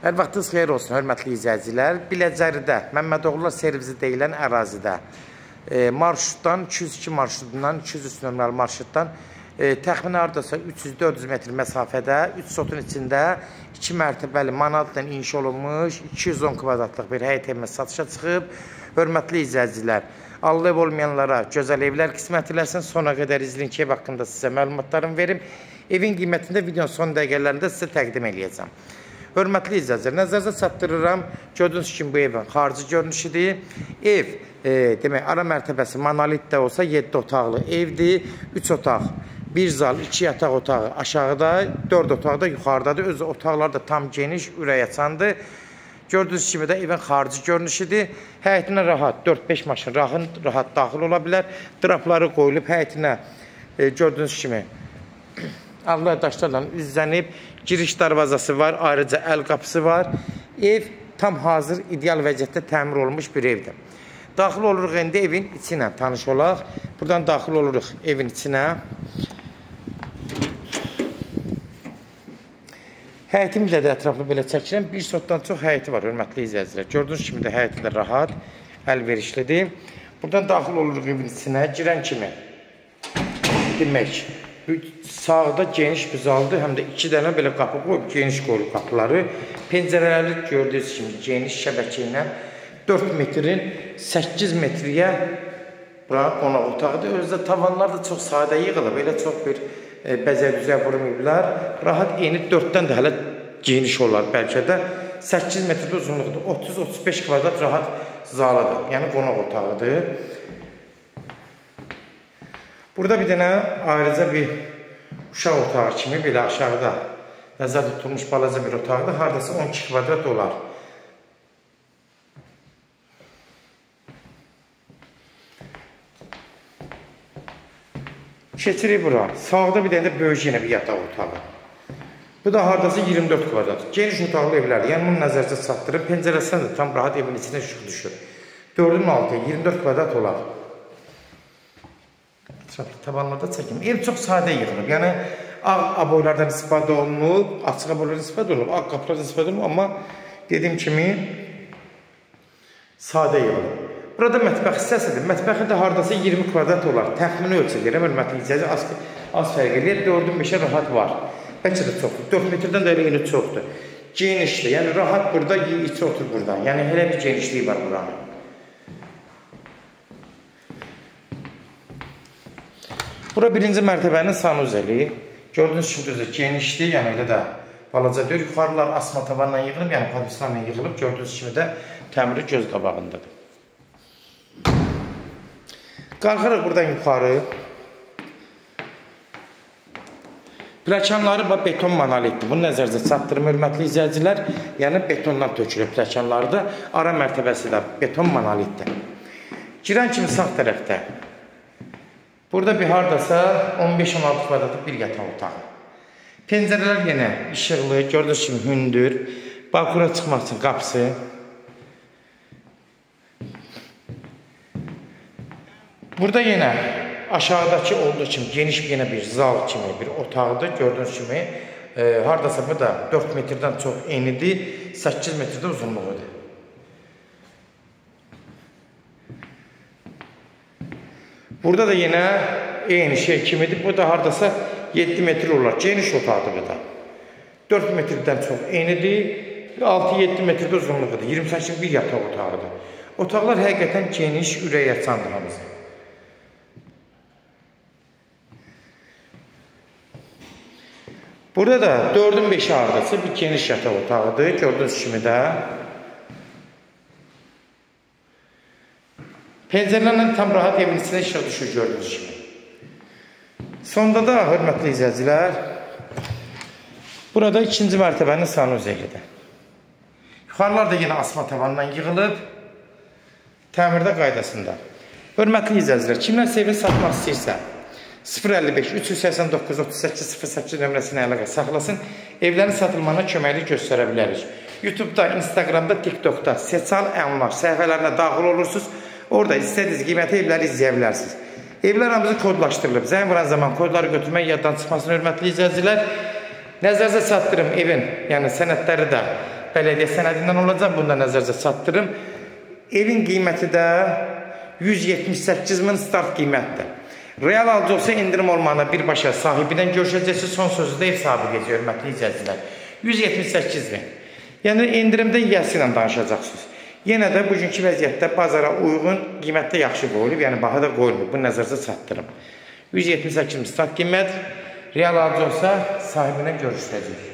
Hər vaxtınız xeyir olsun, hörmətli izləyicilər. Biləcəridə, Məmmədoğlular servisi deyilən ərazidə marşrutdan, 202 marşrutundan, 203 nömrəli marşrutdan təxminən hardasa 300-400 metr məsafədə, 3 sotun içində 2 mərtəbəli manatla inşa olunmuş 210 kvadratlıq bir həyət evimiz satışa çıxıb. Hörmətli izləyicilər, Allah ev olmayanlara gözəl evlər qismət eləsin. Sona qədər izləyin ki, ev haqqında sizə məlumatlarımı verim. Evin qiymətində videonun son dəqiqələrində sizə təqdim eləyəcəm. Hörmətli izləyicilər, nəzərinizə çatdırıram. Gördüyünüz kimi bu evin xarici görünüşüdür. Ev, demək, ara mərtəbəsi monolit də olsa 7 otaqlı evdir. 3 otaq, 1 zal, 2 yataq otağı aşağıda, 4 otaq da yuxarıdadır. Öz otaqlar da tam geniş, ürək açandır. Gördüyünüz kimi də evin xarici görünüşüdür. Həyətinə rahat, 4-5 maşın rahat daxil ola bilər. Drapları qoyulub həyətinə gördüyünüz kimi Allah daşlarla üzlənib. Giriş darvazası var, ayrıca əl qapısı var. Ev tam hazır, ideal vəziyyətdə təmir olmuş bir evdir. Daxil oluruq indi evin içinə, tanış olaq. Buradan daxil oluruq evin içinə. Həyətimizlə də ətraflı belə çəkirəm. Bir sotdan çox həyəti var, hörmətli izləyicilər. Gördüyünüz kimi də həyətində rahat, əlverişlidir. Buradan daxil oluruq evin içinə. Girən kimi demək, sağda geniş bir zaldır, həm də 2 dənə belə qapı qoyub, geniş qoyulub qapıları. Pəncərələri gördüyünüz kimi geniş şəbəkə ilə 4 metrin 8 metriyə bura qonaq otağıdır. Özdə tavanlar da çox sadə yığılıb, elə çox bir bəzək-düzək vurmayıblar. Rahat eni 4-dən də hələ geniş olar bəlkə də. 8 metrdə uzunluqdur, 30-35 kvadrat rahat zalıdır, yəni qonaq otağıdır. Burada bir dənə ayrıca bir uşaq otağı kimi belə aşağıda nəzərdə tutulmuş balaca bir otaqdır. Haradasa 12 kvadrat olar. Keçirik bura. Sağda bir dənə də böyük yenə bir yataq otağı. Bu da haradasa 24 kvadrat. Geniş otaqlı evlərdir. Yəni bunu nəzərdə çatdırıb. Pəncərəsindən də tam rahat evin içində işıq düşür. 4-ün altı 24 kvadrat olar. Ətraflı tabanlarda çəkim. Ev çox sadə yığılıb. Yəni ağ aboylardan istifadə olunub, açıq aboylardan istifadə olunub, ağ qapılardan istifadə olunub, amma dediyim kimi sadə yığılıb. Burada mətbəx hissəsidir. Mətbəxin də haradasa 20 kvadrat olar. Təxmini ölçülir. Hörmətli izləyicilər, az fərq eləyir. 4-ün 5-ə rahat var. Bəlkə də çoxdur. 4 metrdən də elə eni çoxdur. Genişdir. Yəni rahat burada, içi otur burada. Yəni elə bir genişliyi var buranın. Bura birinci mərtəbənin sanuzeli. Gördüyünüz kimi düzdür, genişdir. Yəni elə də balaca deyir. Yuxarılar asma tavanla yığılıb, yəni padislarla yığılıb. Gördüyünüz kimi də təmiri göz qabağındadır. Qalxırıq buradan yuxarı. Pləkanları beton monolitdir. Bunu nəzərdə çatdırım, hörmətli izləyicilər. Yəni betondan tökülür pləkanları da. Ara mərtəbəsi də beton monolitdir. Girən kimi sağ tərəfdə. Burada bir haradasa 15-16 kvadratlı bir yataq otağı. Pəncərələr yenə işıqlı, gördüyünüz kimi hündür. Balkona çıxmaq üçün qapısı. Burada yenə aşağıdakı olduğu kimi geniş yenə bir zal kimi bir otaqdır. Gördüyünüz kimi haradasa bu da 4 metrdən çox enidir, 8 metrdə uzunluğudur. Burada da yenə eyni şey kimidir. Bu da haradasa 7 metr olar. Geniş otaqdır bu da. 4 metrdən çox enidir, 6-7 metrdə uzunluğudur. 28 bir yataq otağıdır. Otaqlar həqiqətən geniş, ürək açandır hamısı. Burada da 4-ün 5-i haradasa bir geniş yataq otağıdır. Gördüyünüz kimi də. Pəncərələrlə tam rahat evin içində işıq düşür, gördüyünüz kimi. Sonda da, hörmətli izləyicilər, burada 2-ci mərtəbənin sanuzelidir. Yuxarılar da yenə asma tavandan yığılıb, təmirdə qaydasında. Hörmətli izləyicilər, kimlərsə evini satmaq istəyirsə, 055-389-38-08 nömrəsinə əlaqə saxlasın. Evlərin satılmana köməkli göstərə bilərik. YouTube-da, Instagramda, TikTok-da Seçal Əmlak səhifələrinə daxil olursunuz. Orada istədiyiniz qiyməti evləri izləyə bilərsiniz. Evlər hamısı kodlaşdırılıb. Zəng vuran zaman kodları götürmək yaddan çıxmasın, hörmətli izləyicilər. Nəzərinizə çatdırım evin, yəni sənədləri də bələdiyyə sənədindən olacaq. Bunu da nəzərdə çatdırım. Evin qiyməti də 178.000 start qiymətdir. Real alıcı olsa indirim olmağına birbaşa sahibindən görüşəcəksiniz. Son sözü də ev sahibi deyəcək, hörmətli izləyicilər. 178.000. Yəni indirimdə yiyəsi ilə danışacaqsınız. Yenə də bugünkü vəziyyətdə bazara uyğun qiymətdə yaxşı qoyulub, yəni baha da qoyulub. Bunu nəzərdə çatdırım. 178.000 start qiymət. Real alıcı olsa sahibindən görüşəcək.